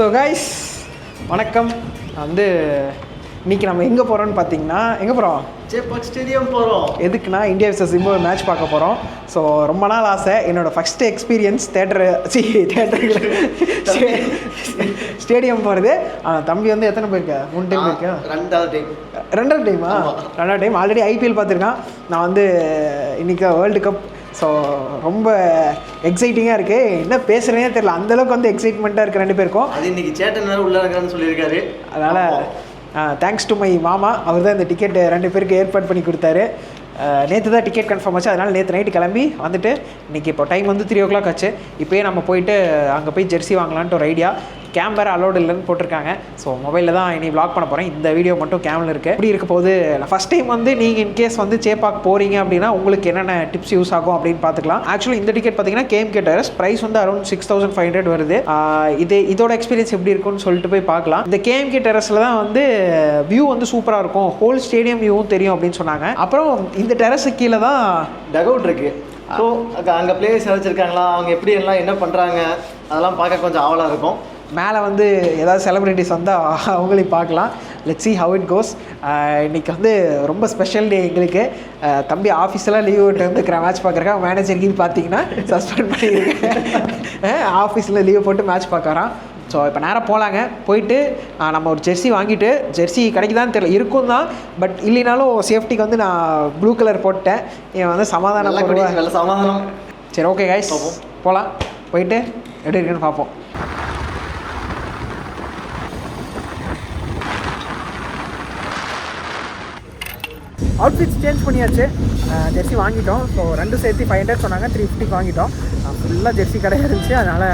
So guys வணக்கம். வந்து இன்றைக்கி நம்ம எங்கே போகிறோன்னு பார்த்தீங்கன்னா எங்கே போகிறோம்? சேப்பாக் ஸ்டேடியம் போகிறோம். எதுக்குன்னா இந்தியா விசஸ் ஜிம்பாப்வே மேட்ச் பார்க்க போகிறோம். ஸோ ரொம்ப நாள் ஆசை. என்னோடய ஃபஸ்ட்டு எக்ஸ்பீரியன்ஸ் தேட்டரில் ஸ்டேடியம் போகிறது. தம்பி வந்து எத்தனை போயிருக்க? 3 டைம் போயிருக்கேன். ரெண்டாவது டைம் ஆல்ரெடி ஐபிஎல் பார்த்துருக்கான். நான் வந்து இன்றைக்கி வேர்ல்டு கப். ஸோ ரொம்ப எக்ஸைட்டிங்காக இருக்குது. என்ன பேசுகிறேனே தெரியல, அந்தளவுக்கு வந்து எக்ஸைட்மெண்ட்டாக இருக்குது ரெண்டு பேருக்கும். அது இன்றைக்கி சேட்டன் வேறு உள்ளே இருக்கான்னு சொல்லியிருக்காரு. அதனால் தேங்க்ஸ் டு மை மாமா. அவர் தான் இந்த டிக்கெட் 2 பேருக்கு ஏற்பாடு பண்ணி கொடுத்தாரு. நேற்று தான் டிக்கெட் கன்ஃபார்ம் ஆச்சு. அதனால் நேற்று நைட்டு கிளம்பி வந்துட்டு இன்றைக்கி இப்போ டைம் வந்து 3 o'clock ஆச்சு. இப்போயே நம்ம போயிட்டு அங்கே போய் ஜெர்சி வாங்கலான்ட்டு ஒரு ஐடியா. கேமரா அலோடு இல்லைன்னு போட்டிருக்காங்க. ஸோ மொபைலில் தான் இனி வ்ளாக் பண்ண போகிறேன். இந்த வீடியோ மட்டும் கேமில் இருக்குது. இப்படி இருக்க போது ஃபஸ்ட் டைம் வந்து நீங்கள் இன்கேஸ் வந்து சேப்பாக் போகிறீங்க அப்படின்னா உங்களுக்கு என்னென்ன டிப்ஸ் யூஸ் ஆகும் அப்படின்னு பார்த்துக்கலாம். ஆக்சுவலி இந்த டிக்கெட் பார்த்தீங்கன்னா KMK டெரஸ் ப்ரைஸ் வந்து அரௌண்ட் 6500 வருது. இதோட எக்ஸ்பீரியன்ஸ் எப்படி இருக்குன்னு சொல்லிட்டு போய் பார்க்கலாம். இந்த KMK டெரஸில் தான் வந்து வியூ வந்து சூப்பராக இருக்கும், ஹோல் ஸ்டேடியம் வியூவும் தெரியும் அப்படின்னு சொன்னாங்க. அப்புறம் இந்த டெரஸுக்கு கீழே தான் டகவுட் இருக்குது. ஸோ அங்கே பிளேயர்ஸ் வச்சுருக்காங்களா, அவங்க எப்படி எல்லாம் என்ன பண்ணுறாங்க அதெல்லாம் பார்க்க கொஞ்சம் ஆவலாக இருக்கும். மேலே வந்து ஏதாவது செலிப்ரிட்டிஸ் வந்தால் அவங்களையும் பார்க்கலாம். Let's see how it goes. இன்றைக்கி வந்து ரொம்ப ஸ்பெஷல் டே எங்களுக்கு. தம்பி ஆஃபீஸெல்லாம் லீவ் விட்டு வந்துக்கிற மேட்ச் பார்க்குறக்கா. மேனேஜருக்கு பார்த்தீங்கன்னா சஸ்பெண்ட் பண்ணியிருக்கேன். ஆஃபீஸில் லீவ் போட்டு மேட்ச் பார்க்குறான். ஸோ இப்போ நேராக போகலாங்க. போயிட்டு நம்ம ஒரு ஜெர்சி வாங்கிட்டு, ஜெர்சி கிடைக்குதான்னு தெரியல, இருக்கும் தான். பட் இல்லைனாலும் சேஃப்டிக்கு வந்து நான் ப்ளூ கலர் போட்டேன். இவன் வந்து சமாதானம். சரி, ஓகே கைஸ், போகலாம். போயிட்டு எப்படி இருக்குன்னு பார்ப்போம். அவுட்ஃபிட்ஸ் சேஞ்ச் பண்ணியாச்சு. ஜெர்சி வாங்கிட்டோம். ஸோ 2 சேர்த்து 500 சொன்னாங்க, 350 வாங்கிட்டோம். ஃபுல்லாக ஜெர்சி கடையாக இருந்துச்சு, அதனால்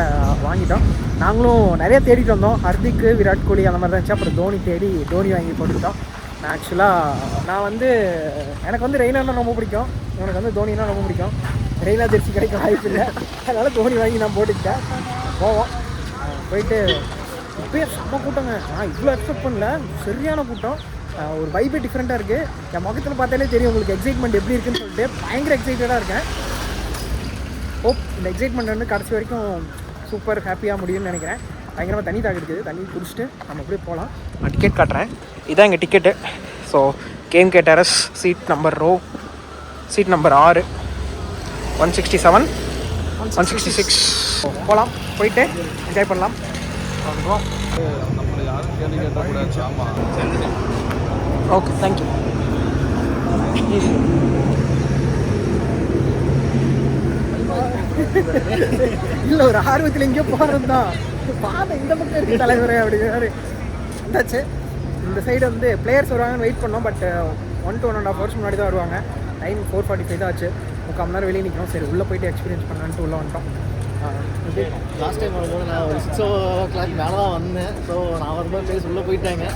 வாங்கிட்டோம். நாங்களும் நிறைய தேடிட்டு வந்தோம். ஹர்திக், விராட் கோலி அந்த மாதிரி தான் இருந்துச்சு. அப்புறம் தோனி தேடி தோனி வாங்கி போட்டுக்கிட்டோம். ஆக்சுவலாக நான் வந்து எனக்கு வந்து ரெய்னானா ரொம்ப பிடிக்கும், எனக்கு வந்து தோனினா ரொம்ப பிடிக்கும். ரெய்னா ஜெர்சி கிடைக்க வாய்ப்பு இல்லை, அதனால் தோனி வாங்கி நான் போட்டுக்கிட்டேன். போவோம். போயிட்டு இப்போயே செம்ம கூட்டங்க. நான் இவ்வளோ எக்ஸ்பெக்ட் பண்ணல, சரியான கூட்டம். ஒரு வைபே டிஃப்ரெண்ட்டாக இருக்குது. என் முகத்தில் பார்த்தாலே தெரியும் உங்களுக்கு எக்ஸைட்மெண்ட் எப்படி இருக்குன்னு சொல்லிட்டு. பயங்கர எக்ஸைட்டடாக இருக்கேன். ஹோப் இந்த எக்ஸைட்மெண்ட் வந்து கடைசி வரைக்கும் சூப்பர் ஹாப்பியாக முடியும்னு நினைக்கிறேன். பயங்கரமாக தண்ணி இருக்குது. தண்ணி குடிச்சிட்டு நம்ம அப்படியே போகலாம். நான் டிக்கெட் காட்டுறேன். இதான் எங்கள் ticket. So KMK terrace seat number 6 167 166. போகலாம், போயிட்டு என்ஜாய் பண்ணலாம். Okay, thank you. இல்லை, ஒரு ஆர்வத்தில் எங்கேயோ போகிறது தான். பாதை இந்த பக்கம் இருக்குது தலைவரே அப்படிங்கிறாரு. வந்தாச்சு. இந்த சைடு வந்து பிளேயர்ஸ் வருவாங்கன்னு வெயிட் பண்ணோம். பட் 1 to 1.5 hours முன்னாடி தான் வருவாங்க. டைம் 4:45 தான் ஆச்சு. 3/4 மணி நேரம் வெளியே நிற்கணும். சரி, உள்ளே போயிட்டு எக்ஸ்பீரியன்ஸ் பண்ணலான்ட்டு உள்ளே வந்துட்டோம். லாஸ்ட் டைம் வரும்போது நான் ஒரு 6 o'clock மேலே தான் வந்தேன். ஸோ நான் வரும்போது பிளேஸ் உள்ளே போயிட்டாங்க.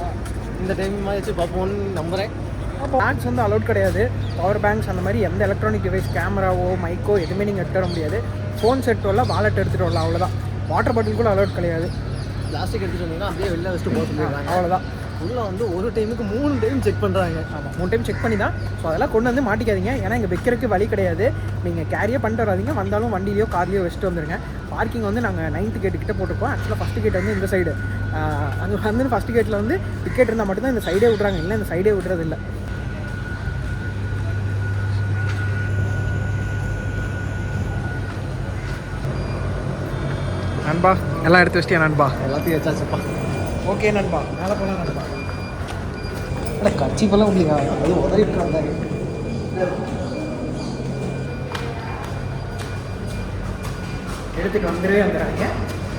இந்த டைம் மாதிரி பார்ப்போன்னு நம்புகிறேன். பேங்க்ஸ் வந்து அலோட் கிடையாது. பவர் பேங்க்ஸ் அந்த மாதிரி எந்த எலக்ட்ரானிக் டிவைஸ், கேமராவோ மைக்கோ எதுவுமே நீங்கள் எடுத்துட முடியாது. ஃபோன் செட் வரல, வாலெட் எடுத்துகிட்டு வரலாம், அவ்வளோதான். வாட்டர் பாட்டில் கூட அலோட் கிடையாது. பிளாஸ்டிக் எடுத்துகிட்டு வந்தீங்கன்னா அப்படியே வெளில வச்சுட்டு போக சொல்லிடுறாங்க, அவ்வளோதான். உள்ளே வந்து ஒரு டைமுக்கு 3 டைம் செக் பண்ணுறாங்க. ஆமாம், 3 டைம் செக் பண்ணி தான். ஸோ அதெல்லாம் கொண்டு வந்து மாட்டிக்காதீங்க. ஏன்னா இங்கே வைக்கிறதுக்கு வழி கிடையாது. நீங்கள் கேரியே பண்ணிட்டு வராதிங்க. வந்தாலும் வண்டியிலையோ கார்லையோ வச்சுட்டு வந்துடுங்க. பார்க்கிங் வந்து நாங்கள் 9th கேட்டு கிட்ட போட்டிருக்கோம். ஆக்சுவலாக ஃபஸ்ட்டு கேட் வந்து இந்த சைடு. அங்கே வந்து ஃபஸ்ட்டு கேட்டில் வந்து டிக்கெட் இருந்தால் மட்டும்தான் இந்த சைடே விட்றாங்க, இல்லை இந்த சைடே விட்றது இல்லை. நண்பா எல்லாம் எடுத்து வச்சிட்டியா நண்பா? எல்லாத்தையும் வச்சாச்சுப்பா. ஓகே நண்பா, மேலே போகலாம் நண்பா. இல்லை, கட்சிப்பெல்லாம் உங்களுக்கு அது உதவிட்டு எடுத்துகிட்டு வந்துடுறாங்க.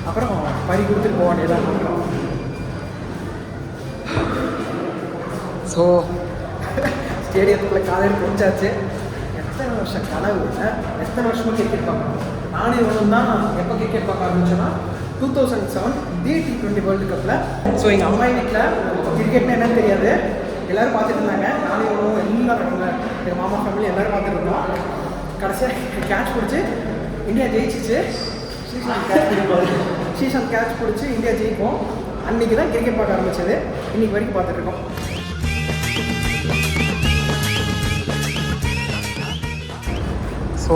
அப்புறம் பறி கொடுத்துட்டு போக வேண்டியதான் பண்ணுறோம். ஸோ ஸ்டேடியத்துக்குள்ளே காலையில் முடிச்சாச்சு. எத்தனை வருஷம் கனவு, எத்தனை வருஷமாக கிரிக்கெட் பார்க்கணும். நானே ஒன்று தான் எப்போ கிரிக்கெட் பார்க்க ஆரம்பிச்சோன்னா 2007 T20 வேர்ல்டு கப்பில். ஸோ எங்கள் அம்மா வீட்டில் கிரிக்கெட்னு என்னன்னு தெரியாது, எல்லோரும் பார்த்துட்டு இருந்தாங்க. நானே ஒன்றும் எல்லாரும் எங்கள் மாமா ஃபேமிலி எல்லோரும் பார்த்துட்டு இருந்தோம். கடைசியாக கேட்ச் பிடிச்சி இந்தியா ஜெயிச்சிச்சு. ஸ்ரீசாந்த் கேட்ச் பிடிச்சி இந்தியா ஜெயிப்போம். அன்றைக்கி தான் கிரிக்கெட் பார்க்க ஆரம்பிச்சது. இன்றைக்கி வரைக்கும் பார்த்துட்ருக்கோம். So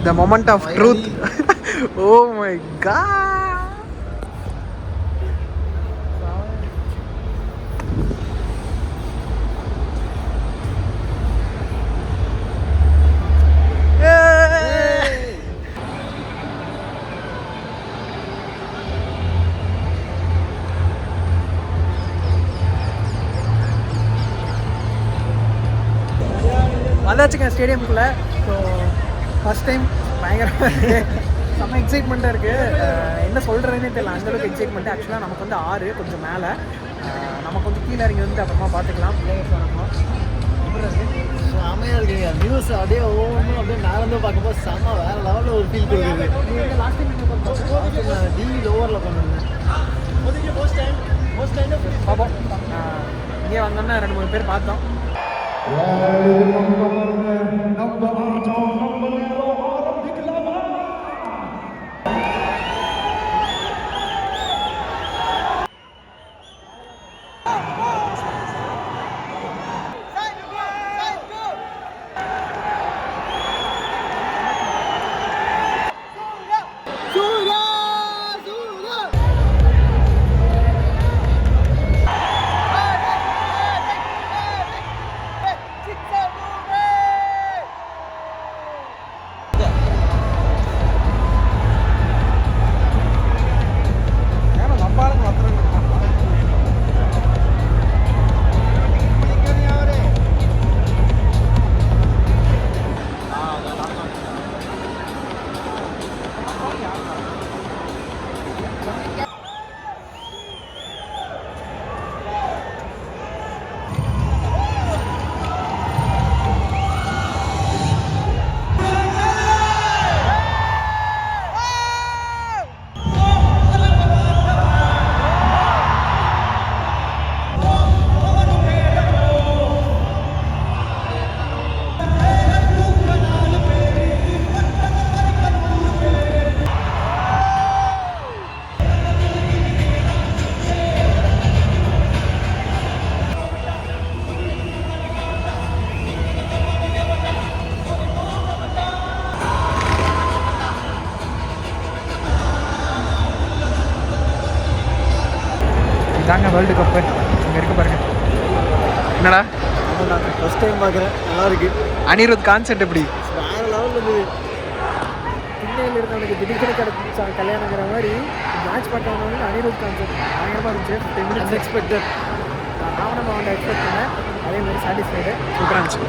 the moment of truth. Oh my God, வந்தாச்சுங்க ஸ்டேடியமுக்குள்ளே. ஸோ ஃபஸ்ட் டைம் பயங்கரமாக இருக்குது, செம்ம எக்ஸைட்மெண்ட்டாக இருக்குது. என்ன சொல்கிறதுனே தெரியல, அந்தளவுக்கு எக்ஸைட்மெண்ட்டு. ஆக்சுவலாக நமக்கு வந்து 6 கொஞ்சம் மேலே, நம்ம கொஞ்சம் கீழே இறங்கி வந்து அப்புறமா பார்த்துக்கலாம். பிளேயர்ஸ் வரணும் செம்மையாக இருக்குங்க. நியூஸ் அப்படியே ஒவ்வொன்றும் அப்படியே நடந்து பார்க்கும்போது செம்ம வேறு லெவலில் ஒரு ஃபீல் கொடுக்குது. நீங்கள் லாஸ்ட் டைம் நான் டிவி ஓவரில் பண்ணிருந்தேன். பார்ப்போம். இங்கே வந்தோன்னா 2-3 பேர் பார்த்தோம். இதாங்க வேர்ல்டு கப்பு, இங்கே இருக்க பாருங்க. என்னடா ஃபஸ்ட் டைம் பார்க்குறேன், நல்லா இருக்கு. அனிருத் கான்செப்ட் எப்படி வேறு லெவலில் இருந்தது. பிள்ளைகள் இருந்தவனுக்கு திடீர்னு கிடச்சிச்சா கல்யாணங்கிற மாதிரி மேட்ச் பார்த்தவங்க அனிருத் கான்செப்ட் பயங்கரமாக இருந்துச்சு. 10 minutes அன்எக்ஸ்பெக்டட். நான் நம்ம அவனை எக்ஸ்பெக்ட் பண்ணேன், அதே மாதிரி சாட்டிஸ்ஃபைடு, சூப்பராக இருந்துச்சு.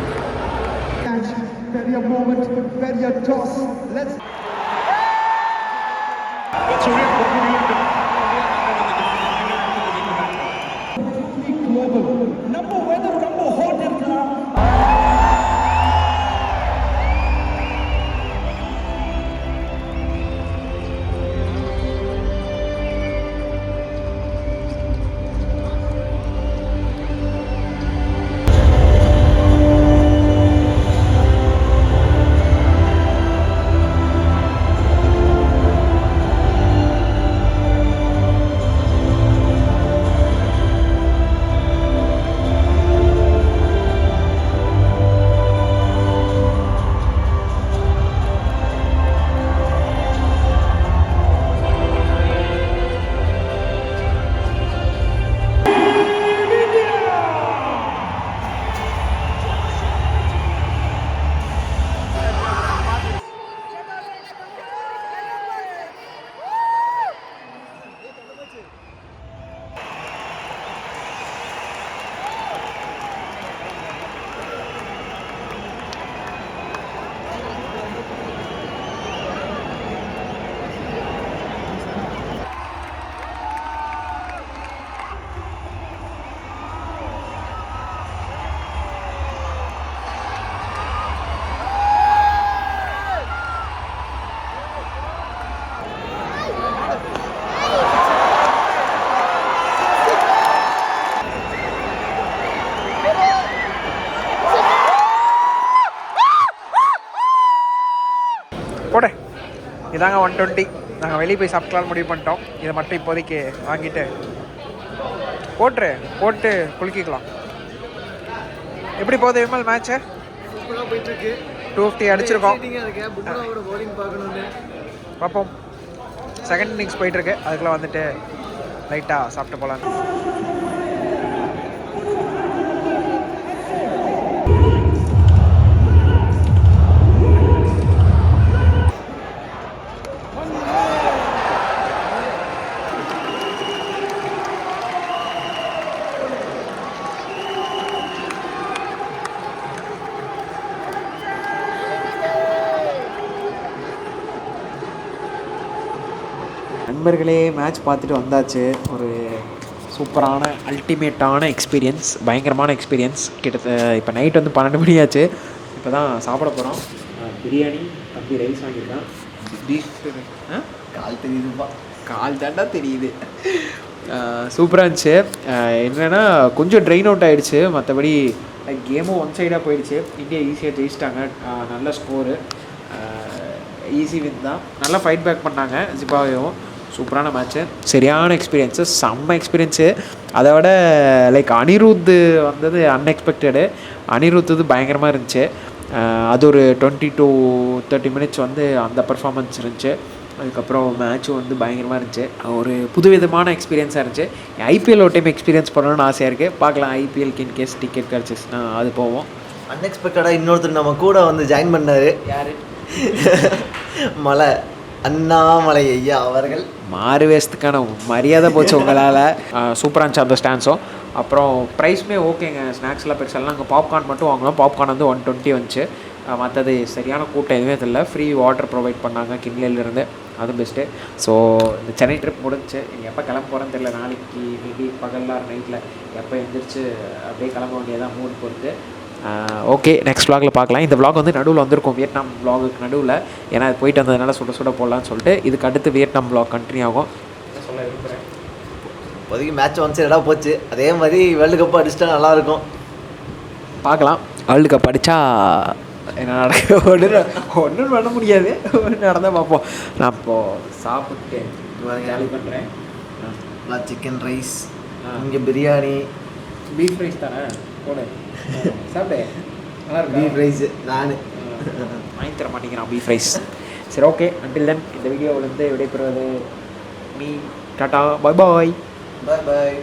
போட இதாங்க 120. நாங்கள் வெளியே போய் சாப்பிட்லான்னு முடிவு பண்ணிட்டோம். இதை மட்டும் இப்போதைக்கு வாங்கிட்டு போட்டு குலுக்கிக்கலாம். எப்படி போகுது விமல் மேட்ச்சு? சூப்பராக போயிட்டுருக்கு. 250 அடிச்சிருக்கோம். பவுலிங் பார்க்கணுன்னு பார்ப்போம். செகண்ட் இன்னிங்ஸ் போயிட்டுருக்கு, அதுக்குள்ளே வந்துட்டு லைட்டாக சாப்பிட்டு போகலான்னு. நண்பர்களே மேட்ச் பார்த்துட்டு வந்தாச்சு. ஒரு சூப்பரான அல்டிமேட்டான எக்ஸ்பீரியன்ஸ், பயங்கரமான எக்ஸ்பீரியன்ஸ். கிட்டத்தட்ட இப்போ நைட் வந்து 12 மணி ஆச்சு. இப்போ தான் சாப்பிட போகிறோம். பிரியாணி, தம்பி ரைஸ் வாங்கியிருக்கான். பீஃப் கால் தெரியுதுப்பா, கால் தாண்டா தெரியுது. சூப்பராக இருந்துச்சு. என்னென்னா கொஞ்சம் ட்ரெயின் அவுட் ஆகிடுச்சு, மற்றபடி கேமும் ஒன் சைடாக போயிடுச்சு. இந்தியா ஈஸியாக ஜெயிச்சிட்டாங்க. நல்ல ஸ்கோரு, ஈஸி வின் தான். நல்லா ஃபைட் பேக் பண்ணாங்க ஜிம்பாப்வேவும். சூப்பரான மேட்ச்சு, சரியான எக்ஸ்பீரியன்ஸு, செம்ம எக்ஸ்பீரியன்ஸு. அதை விட லைக் அனிருத் வந்தது அன்எக்ஸ்பெக்டடு. அனிருத் இது பயங்கரமாக இருந்துச்சு. அது ஒரு 20 to 30 minutes வந்து அந்த பர்ஃபார்மன்ஸ் இருந்துச்சு. அதுக்கப்புறம் மேட்ச்சும் வந்து பயங்கரமாக இருந்துச்சு. ஒரு புதுவிதமான எக்ஸ்பீரியன்ஸாக இருந்துச்சு. ஐபிஎல் ஒரு டைம் எக்ஸ்பீரியன்ஸ் பண்ணணும்னு ஆசையாக இருக்குது. பார்க்கலாம், ஐபிஎல்க்கு இன்கேஸ் டிக்கெட் கிடச்சிச்சுன்னா அது போவோம். அன்எக்ஸ்பெக்டடாக இன்னொருத்தர் நம்ம கூட வந்து ஜாயின் பண்ணார். யார்? மலை அண்ணாமலை ஐயா அவர்கள். மாறு வேஷத்துக்கான மரியாதை போச்சு உங்களால். சூப்பராக இருந்துச்சு அந்த ஸ்டான்ஸும். அப்புறம் ப்ரைஸுமே ஓகேங்க. ஸ்நாக்ஸ்லாம் பெருசாலாம். அங்கே பாப்கார்ன் மட்டும் வாங்கினோம். பாப்கார்ன் வந்து 120 வந்துச்சு. மற்றது சரியான கூட்டம் எதுவுமே தெரியல. ஃப்ரீ வாட்டர் ப்ரொவைட் பண்ணாங்க கிண்ட்லேருந்து, அது பெஸ்ட்டு. ஸோ இந்த சென்னை ட்ரிப் முடிஞ்சு. இனி எப்போ கிளம்ப போகிறேன்னு தெரியல. நாளைக்கு மேபி பகலில் நைட்டில் எப்போ எழுந்திரிச்சு அப்படியே கிளம்ப வேண்டியதான், மூடு பொறுத்து. ஓகே, நெக்ஸ்ட் vlogல பார்க்கலாம். இந்த vlog வந்து நடுவில் வந்திருக்கும், வியட்நாம் vlogக்கு நடுவில். ஏன்னா அது போயிட்டு வந்ததுனால சுட சுட போடலான்னு சொல்லிட்டு. இதுக்கு அடுத்து வியட்நாம் vlog கண்டினியூ ஆகும். என்ன சொல்ல விரும்புகிறேன், இப்போதைக்கு மேட்ச் ஒன் சைடாக போச்சு. அதே மாதிரி வேர்ல்டு கப் அடிச்சிட்டா நல்லாயிருக்கும். பார்க்கலாம். வேர்ல்டு கப் அடித்தா என்ன நடக்க ஒன்றும் பண்ண முடியாது. ஒன்று நடந்தால் பார்ப்போம். நான் இப்போது சாப்பிட்டு ஜாலி பண்ணுறேன். சிக்கன் ரைஸ், இங்கே பிரியாணி, பீஃப் ரைஸ் தானே போடு, சாப்பிடு. நல்லா இருக்கு பீஃப் ரைஸு. நான் வாங்கி தர மாட்டேங்கிறான் பீஃப் ரைஸ். சரி, ஓகே. அன்டில் தென் இந்த வீடியோவிலேருந்து விடைபெறுவது மீ. டாட்டா, பாய் பாய். பாய் பாய்.